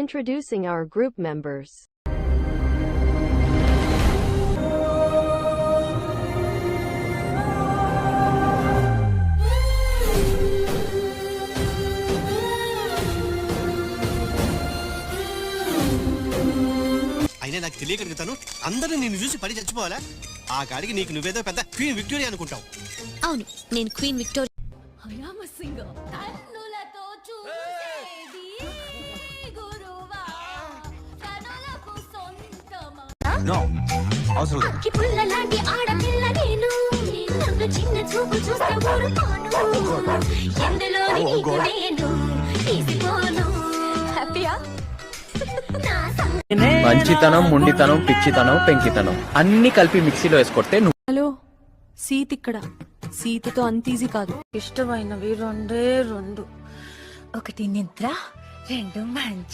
Introducing our group members. అయినా నాకు తెలియగలుగుతాను అందరూ నిన్ను చూసి పడి చచ్చిపోవాలా? ఆ గాడికి నీకు నువ్వేదో పెద్ద క్వీన్ విక్టోరియా అనుకుంటావు. అవును, నేను క్వీన్ విక్టోరియా. మంచితనం, మొండితనం, పిచ్చితనం, పెంకితనం అన్ని కలిపి మిక్సీలో వేసుకొడితే నువ్వు. హలో, సీత ఇక్కడ. సీతతో అంత ఈజీ కాదు. ఇష్టమైనవి రెండే రెండు. ఒకటి నిద్ర, రెండు మంచి